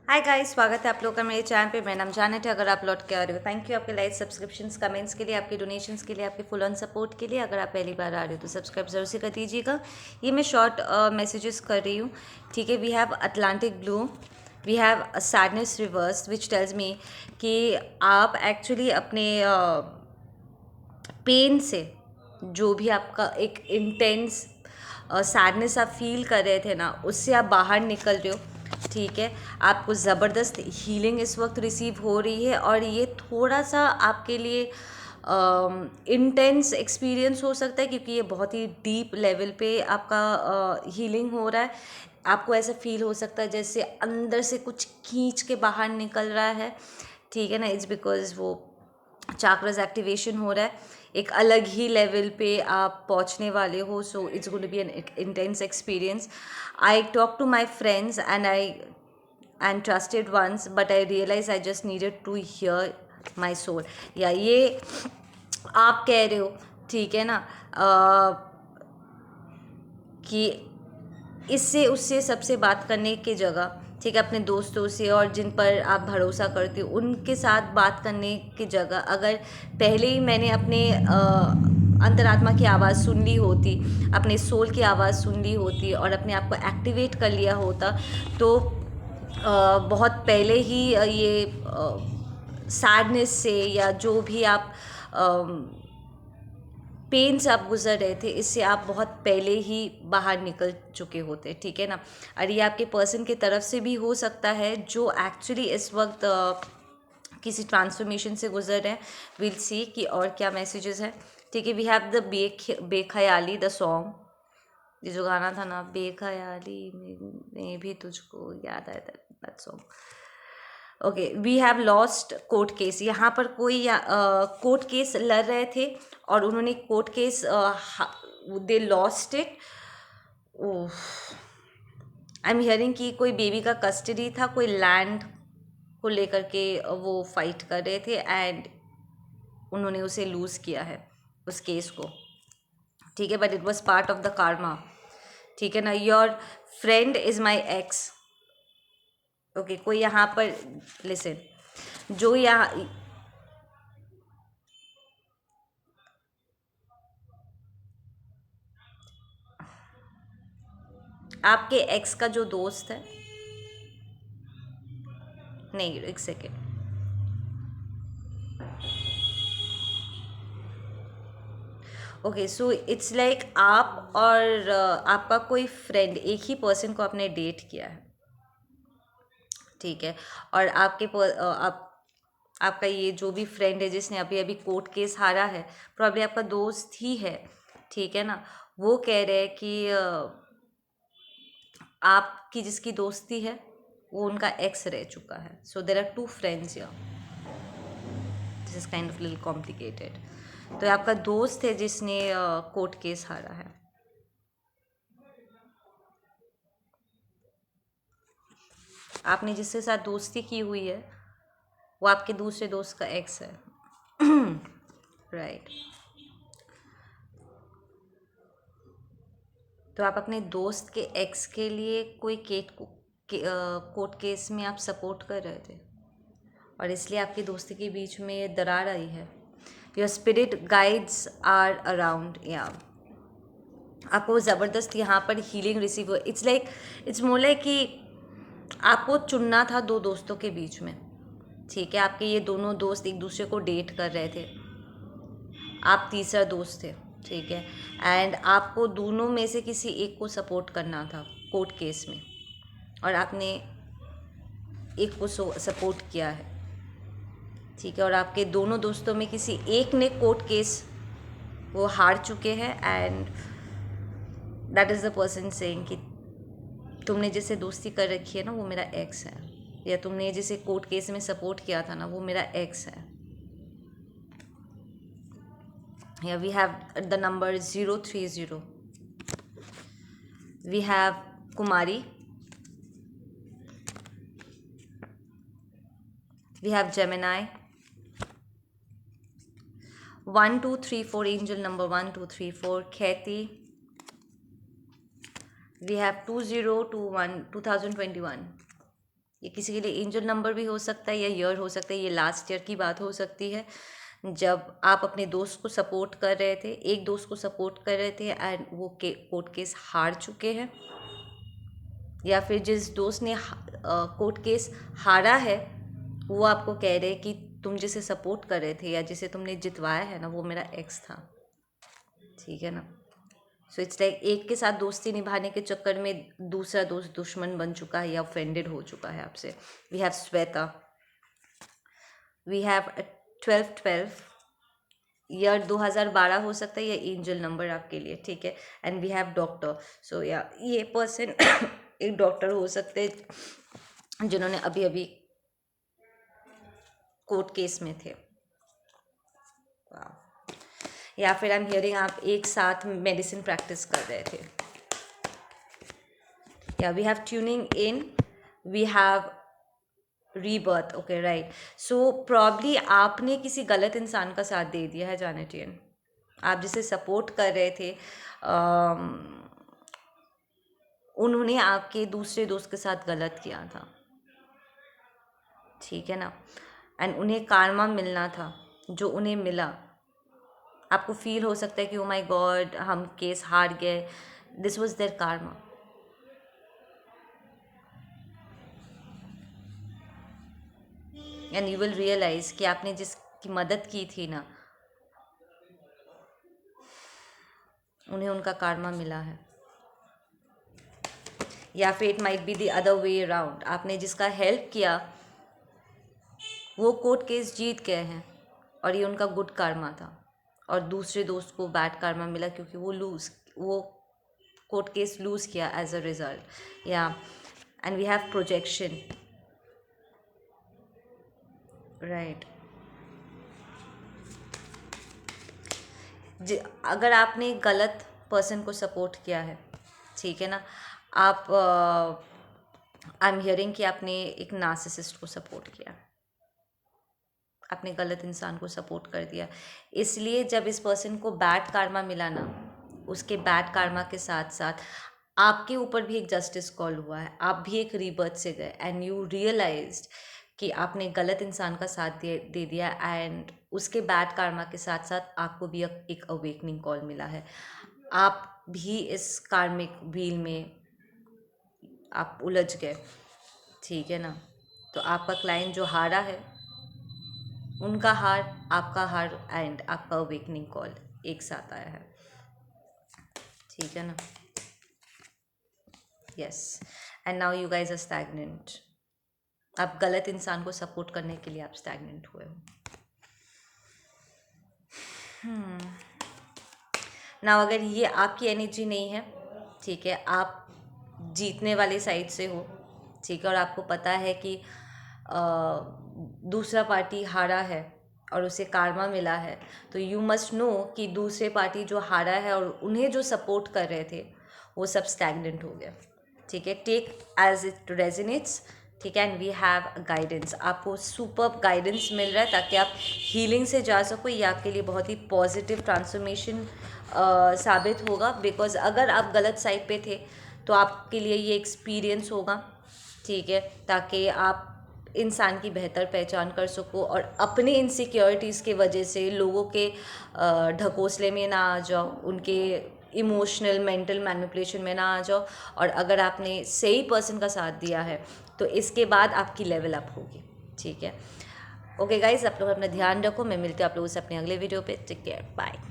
Hi guys, स्वागत है आप लोग का मेरे चैनल पे। मेरा नाम जानत है। अगर आप लौट के आ रहे हो, थैंक यू आपके लाइक, सब्सक्रिप्शंस, कमेंट्स के लिए, आपके डोनेशंस के लिए, आपके फुल ऑन सपोर्ट के लिए। अगर आप पहली बार आ रहे हो तो सब्सक्राइब जरूर से कर दीजिएगा। ये मैं शॉर्ट मैसेजेस कर रही हूँ, ठीक है। We have Atlantic blue, we have sadness rivers which tells me कि आप एक्चुअली अपने पेन से, जो भी आपका एक इंटेंस सैडनेस आप फील कर रहे थे ना, उससे आप बाहर निकल रहे हो, ठीक है। आपको ज़बरदस्त हीलिंग इस वक्त रिसीव हो रही है और ये थोड़ा सा आपके लिए इंटेंस एक्सपीरियंस हो सकता है, क्योंकि ये बहुत ही डीप लेवल पे आपका हीलिंग हो रहा है। आपको ऐसा फील हो सकता है जैसे अंदर से कुछ खींच के बाहर निकल रहा है, ठीक है ना। इट्स बिकॉज वो चाक्रस एक्टिवेशन हो रहा है, एक अलग ही लेवल पे आप पहुंचने वाले हो। So it's going to be an intense experience. I talk to my friends and trusted ones, but I realized I just needed to hear my soul. या ये आप कह रहे हो, ठीक है ना, कि इससे उससे सबसे बात करने की जगह, ठीक है, अपने दोस्तों से और जिन पर आप भरोसा करते हो उनके साथ बात करने की जगह, अगर पहले ही मैंने अपने अंतरात्मा की आवाज़ सुन ली होती, अपने सोल की आवाज़ सुन ली होती और अपने आप को एक्टिवेट कर लिया होता, तो बहुत पहले ही ये सैडनेस से या जो भी आप पेन से आप गुजर रहे थे, इससे आप बहुत पहले ही बाहर निकल चुके होते, ठीक है ना। और ये आपके पर्सन की तरफ से भी हो सकता है जो एक्चुअली इस वक्त किसी ट्रांसफॉर्मेशन से गुजर रहे हैं। विल सी कि और क्या मैसेजेस हैं, ठीक है। We have the Bekhayali, the song, ये जो गाना था ना, बेख्याली में भी तुझको याद आया था, that song. Okay, we have lost court case. यहाँ पर कोई कोर्ट केस लड़ रहे थे और उन्होंने court case they lost it. Oh, I am hearing कि कोई बेबी का कस्टडी था, कोई लैंड को लेकर के वो फाइट कर रहे थे एंड उन्होंने उसे लूज़ किया है, उस केस को, ठीक है। But it was part of the Karma, ठीक है ना। Your friend is my x. Okay, कोई यहाँ पर लिसन, जो यहाँ आपके एक्स का जो दोस्त है, नहीं एक second, okay, so it's like आप और आपका कोई फ्रेंड एक ही पर्सन को आपने डेट किया है, ठीक है। और आपका ये जो भी फ्रेंड है जिसने अभी अभी कोर्ट केस हारा है, प्रॉब्लम आपका दोस्त ही है, ठीक है ना। वो कह रहे हैं कि आपकी जिसकी दोस्ती है वो उनका एक्स रह चुका है। So there are two friends here, this is kind of little complicated. तो आपका दोस्त है जिसने कोर्ट केस हारा है। आपने जिसके साथ दोस्ती की हुई है वो आपके दूसरे दोस्त का एक्स है, राइट। तो आप अपने दोस्त के एक्स के लिए कोई कोर्ट केस में आप सपोर्ट कर रहे थे और इसलिए आपकी दोस्ती के बीच में ये दरार आई है। Your spirit guides are around, या आपको ज़बरदस्त यहाँ पर हीलिंग रिसीव हो। इट्स मोर लाइक कि आपको चुनना था दो दोस्तों के बीच में, ठीक है। आपके ये दोनों दोस्त एक दूसरे को डेट कर रहे थे, आप तीसरा दोस्त थे, ठीक है। एंड आपको दोनों में से किसी एक को सपोर्ट करना था कोर्ट केस में और आपने एक को सपोर्ट किया है, ठीक है। और आपके दोनों दोस्तों में किसी एक ने कोर्ट केस वो हार चुके हैं and that is the person saying कि तुमने जिससे दोस्ती कर रखी है ना वो मेरा एक्स है, या तुमने जिसे कोर्ट केस में सपोर्ट किया था ना वो मेरा एक्स है। या we have the number 030, we have Kumari, we have Gemini, 1234, angel number 1234, Khaiti, we have 2021, 2021, ये किसी के लिए एंजल नंबर भी हो सकता है या ईयर हो सकता है, ये लास्ट ईयर की बात हो सकती है जब आप अपने दोस्त को सपोर्ट कर रहे थे, एक दोस्त को सपोर्ट कर रहे थे एंड वो कोर्ट केस हार चुके हैं, या फिर जिस दोस्त ने कोर्ट केस हारा है वो आपको कह रहे कि तुम जिसे सपोर्ट कर रहे थे या जिसे तुमने जितवाया है ना वो मेरा एक्स था, ठीक है ना। सो इट्स लाइक एक के साथ दोस्ती निभाने के चक्कर में दूसरा दोस्त दुश्मन बन चुका है या ऑफेंडेड हो चुका है आपसे। We have Shweta, we have 1212, year 2012 हो सकता है या एंजल नंबर आपके लिए, ठीक है। एंड वी हैव डॉक्टर, सो या ये पर्सन एक डॉक्टर हो सकते हैं जिन्होंने अभी अभी कोर्ट केस में थे, या फिर आई एम हियरिंग आप एक साथ मेडिसिन प्रैक्टिस कर रहे थे, या we have tuning in, we have rebirth, okay right. So probably आपने किसी गलत इंसान का साथ दे दिया है जानेटियन, आप जिसे सपोर्ट कर रहे थे उन्होंने आपके दूसरे दोस्त के साथ गलत किया था, ठीक है ना। एंड उन्हें कार्मा मिलना था जो उन्हें मिला। आपको फील हो सकता है कि ओ माय गॉड हम केस हार गए, this was their karma. And you will realise कि आपने जिसकी मदद की थी ना उन्हें उनका कार्मा मिला है, या फिर it might be the other way around, आपने जिसका हेल्प किया वो कोर्ट केस जीत गए हैं और ये उनका गुड कार्मा था, और दूसरे दोस्त को बैड कार्मा मिला क्योंकि वो कोर्ट केस लूज़ किया एज अ रिजल्ट। या and we have projection, right. अगर आपने गलत पर्सन को सपोर्ट किया है, ठीक है ना, आप आई एम हियरिंग कि आपने एक नार्सिसिस्ट को सपोर्ट किया, आपने गलत इंसान को सपोर्ट कर दिया, इसलिए जब इस पर्सन को बैड कार्मा मिला ना उसके बैड कार्मा के साथ साथ आपके ऊपर भी एक जस्टिस कॉल हुआ है, आप भी एक रीबर्थ से गए एंड यू रियलाइज्ड कि आपने गलत इंसान का साथ दे दिया एंड उसके बैड कार्मा के साथ साथ आपको भी एक अवेकनिंग कॉल मिला है, आप भी इस कार्मिक व्हील में आप उलझ गए, ठीक है ना। तो आपका क्लाइंट जो हारा है उनका हार, आपका हार एंड आपका अवेकनिंग कॉल एक साथ आया है, ठीक है ना। Yes, and now you guys are stagnant, आप गलत इंसान को सपोर्ट करने के लिए आप स्टैग्नेंट हुए हो। नाउ अगर ये आपकी एनर्जी नहीं है, ठीक है, आप जीतने वाली साइड से हो, ठीक है, और आपको पता है कि दूसरा पार्टी हारा है और उसे कार्मा मिला है, तो यू मस्ट नो कि दूसरे पार्टी जो हारा है और उन्हें जो सपोर्ट कर रहे थे वो सब स्टैग्नेंट हो गया, ठीक है। टेक एज इट रेजिनेट्स, ठीक है। एंड वी हैव गाइडेंस, आपको सुपर गाइडेंस मिल रहा है ताकि आप हीलिंग से जा सको, ये आपके लिए बहुत ही पॉजिटिव ट्रांसफॉर्मेशन साबित होगा, बिकॉज अगर आप गलत साइड पे थे तो आपके लिए ये एक्सपीरियंस होगा, ठीक है, ताकि आप इंसान की बेहतर पहचान कर सको और अपने इनसिक्योरिटीज़ के वजह से लोगों के ढकोसले में ना आ जाओ, उनके इमोशनल मेंटल मैनिपुलेशन में ना आ जाओ, और अगर आपने सही पर्सन का साथ दिया है तो इसके बाद आपकी लेवल अप होगी, ठीक है। ओके गाइज, आप लोग अपना ध्यान रखो, मैं मिलती हूँ आप लोगों से अपने अगले वीडियो पे, टेक केयर, बाय।